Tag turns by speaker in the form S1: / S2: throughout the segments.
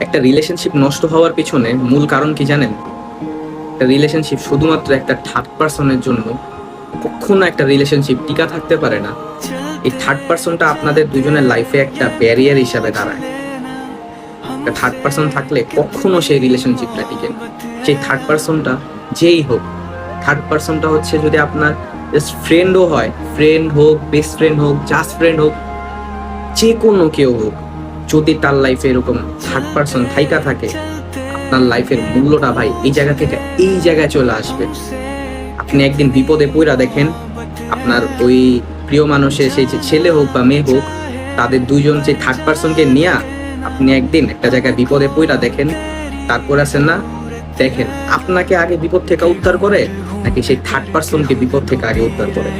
S1: একটা রিলেশনশিপ নষ্ট হওয়ার পিছনে মূল কারণ কি জানেন? একটা রিলেশনশিপ শুধুমাত্র একটা থার্ড পার্সনের জন্য কখনো একটা রিলেশনশিপ টিকা থাকতে পারে না। এই থার্ড পার্সনটা আপনাদের দুজনের লাইফে একটা ব্যারিয়ার হিসাবে দাঁড়ায়। একটা থার্ড পার্সন থাকলে কখনো সেই রিলেশনশিপটা টিকে না। সেই থার্ড পার্সনটা যেই হোক, থার্ড পার্সনটা হচ্ছে যদি আপনার জাস্ট ফ্রেন্ডও হয়, ফ্রেন্ড হোক, বেস্ট ফ্রেন্ড হোক, জাস্ট ফ্রেন্ড হোক, যে কোনো কেউ হোক, যদি তার লাইফে এরকম থার্ড পার্সন থাইকা থাকে, আপনার লাইফের মূল্যটা ভাই এই জায়গা থেকে এই জায়গায় চলে আসবে। আপনি একদিন বিপদে পড়া দেখেন, আপনার ওই প্রিয় মানুষের সেই যে ছেলে হোক বা মেয়ে হোক, তাদের দুইজন যে থার্ড পার্সনকে নিয়ে আপনি একদিন একটা জায়গায় বিপদে পড়া দেখেন, তারপর আছেন না, দেখেন আপনাকে আগে বিপদ থেকে উদ্ধার করে নাকি সেই থার্ড পার্সনকে বিপদ থেকে আগে উদ্ধার করে।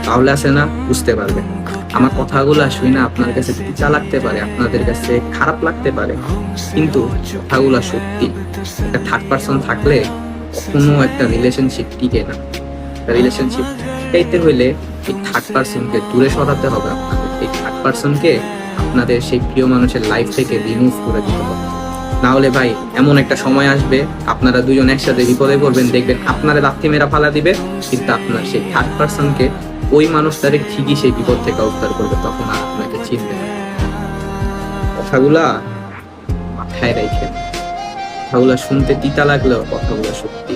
S1: তাহলে আছে না, বুঝতে পারবেন। আমার কথাগুলো শুই না আপনার কাছে তিতা লাগতে পারে, আপনাদের কাছে খারাপ লাগতে পারে, কিন্তু কথাগুলো সত্যি। একটা থার্ড পার্সন থাকলে কোনো একটা রিলেশনশিপ টিকে না। একটা রিলেশনশিপ টিকাইতে হইলে এই থার্ড পার্সনকে দূরে সরাতে হবে। আপনাদের এই থার্ড পার্সনকে আপনাদের সেই প্রিয় মানুষের লাইফ থেকে রিমুভ করে দিতে হবে। না হলে ভাই এমন একটা সময় আসবে, আপনারা দুজন একসাথে বিপদে পড়বেন, দেখবেন আপনারা লাথি মেরা ফালা দিবে, কিন্তু আপনার সেই থার্ড পার্সনকে ওই মানুষটারে ঠিকই সেই বিপদ থেকে উদ্ধার করবে, তখন আর আপনাকে চিনবে না। কথাগুলা মাথায় রেখে, কথাগুলা শুনতে তিতা লাগলেও কথাগুলো সত্যি।